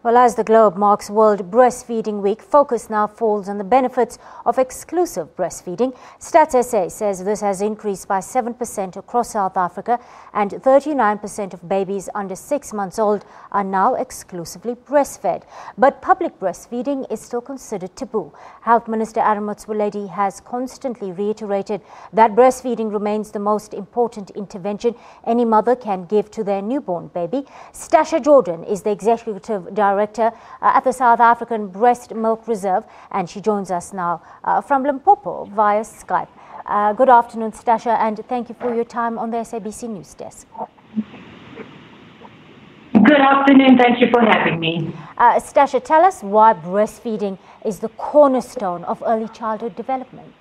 Well, as the globe marks World Breastfeeding Week, focus now falls on the benefits of exclusive breastfeeding. Stats SA says this has increased by 7% across South Africa, and 39% of babies under 6 months old are now exclusively breastfed. But public breastfeeding is still considered taboo. Health Minister Aaron Motsoaledi has constantly reiterated that breastfeeding remains the most important intervention any mother can give to their newborn baby. Stasha Jordan is the Executive Director at the South African Breast Milk Reserve, and she joins us now from Limpopo via Skype. Good afternoon, Stasha, and thank you for your time on the SABC News Desk. Good afternoon. Thank you for having me. Stasha, tell us why breastfeeding is the cornerstone of early childhood development.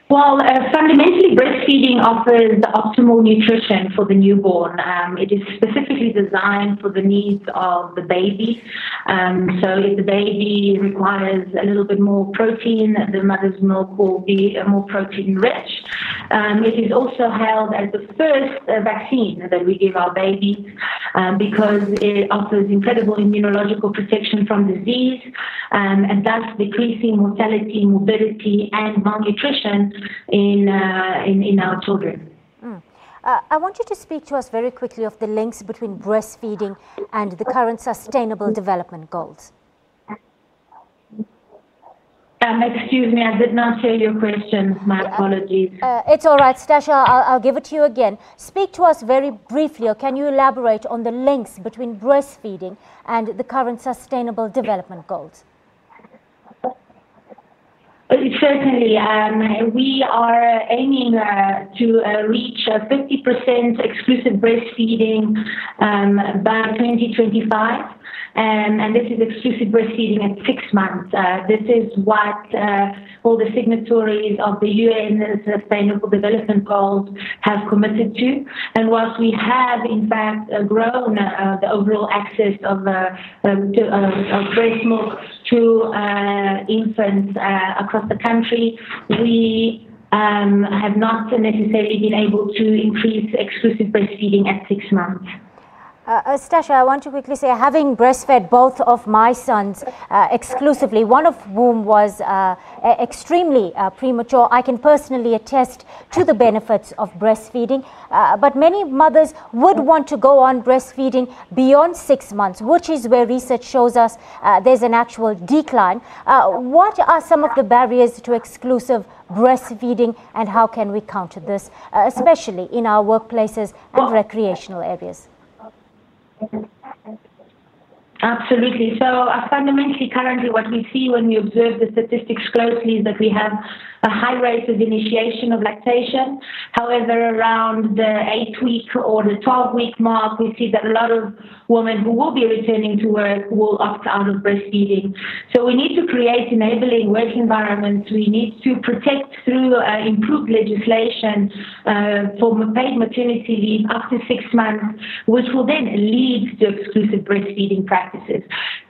Well, fundamentally, breastfeeding offers optimal nutrition for the newborn. It is specifically designed for the needs of the baby. So if the baby requires a little bit more protein, the mother's milk will be more protein-rich. It is also held as the first vaccine that we give our babies because it offers incredible immunological protection from disease and thus decreasing mortality, morbidity, and malnutrition in our children. I want you to speak to us very quickly of the links between breastfeeding and the current Sustainable Development Goals. Excuse me, I did not hear your question. My apologies. It's all right, Stasha. I'll give it to you again. Speak to us very briefly, or can you elaborate on the links between breastfeeding and the current Sustainable Development Goals? Certainly. We are aiming to reach 50% exclusive breastfeeding by 2025. And this is exclusive breastfeeding at 6 months. This is what all the signatories of the UN Sustainable Development Goals have committed to. And whilst we have, in fact, grown the overall access of breast milk to infants across the country, we have not necessarily been able to increase exclusive breastfeeding at 6 months. Stasha, I want to quickly say, having breastfed both of my sons exclusively, one of whom was extremely premature, I can personally attest to the benefits of breastfeeding. But many mothers would want to go on breastfeeding beyond 6 months, which is where research shows us there's an actual decline. What are some of the barriers to exclusive breastfeeding, and how can we counter this, especially in our workplaces and recreational areas? Absolutely. So fundamentally, currently what we see when we observe the statistics closely is that we have a high rate of initiation of lactation. However, around the 8-week or the 12-week mark, we see that a lot of women who will be returning to work will opt out of breastfeeding. So we need to create enabling work environments. We need to protect through improved legislation for paid maternity leave up to 6 months, which will then lead to exclusive breastfeeding practices.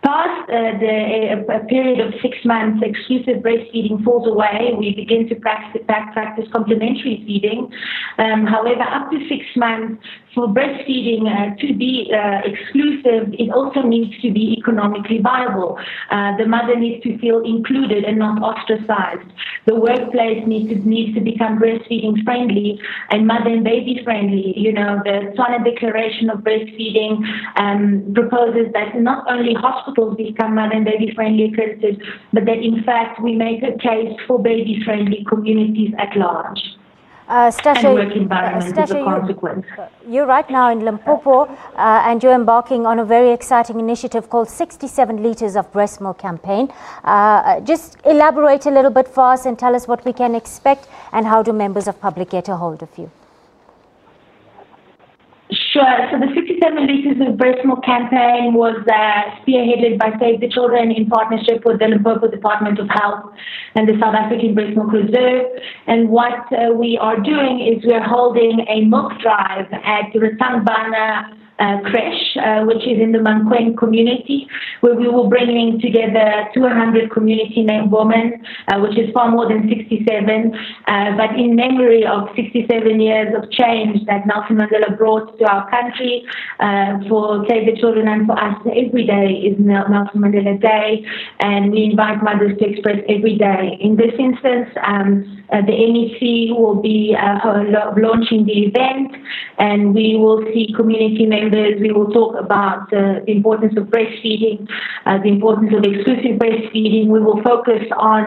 Past the period of 6 months, exclusive breastfeeding falls away. We begin to practice complementary feeding. However, up to 6 months, for breastfeeding to be exclusive, it also needs to be economically viable. The mother needs to feel included and not ostracized. The workplace needs to become breastfeeding friendly and mother and baby friendly. You know, the Tswana Declaration of Breastfeeding proposes that not only hospitals become mother and baby friendly accredited, but that in fact we make a case for baby friendly communities at large. Stasha, and work environment is a consequence. You're right now in Limpopo and you're embarking on a very exciting initiative called 67 Litres of Breast Milk Campaign. Just elaborate a little bit for us and tell us what we can expect and how do members of public get a hold of you. Sure. So the 67 Litres of Breast Milk campaign was spearheaded by Save the Children in partnership with the Limpopo Department of Health and the South African Breast Milk Reserve. And what we are doing is we're holding a milk drive at Ratambana creche, which is in the Mankweng community, where we will bring together 200 community women, which is far more than 67, but in memory of 67 years of change that Nelson Mandela brought to our country. For Save the Children and for us, every day is Nelson Mandela Day, and we invite mothers to express every day. In this instance, the MEC will be launching the event, and we will see community members. We will talk about the importance of breastfeeding, the importance of exclusive breastfeeding. We will focus on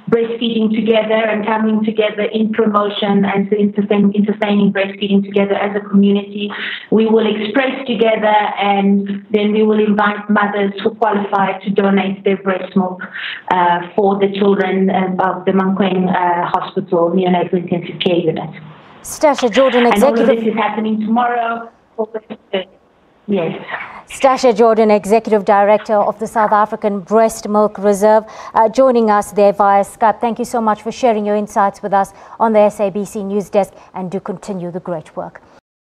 breastfeeding together and coming together in promotion and entertaining breastfeeding together as a community. We will express together, and then we will invite mothers who qualify to donate their breast milk for the children of the Mankweng Hospital Neonatal Intensive Care Unit. Stasha Jordan, Executive... And all of this is happening tomorrow. Yes. Stasha Jordan, Executive Director of the South African Breast Milk Reserve, joining us there via Skype. Thank you so much for sharing your insights with us on the SABC News Desk, and do continue the great work.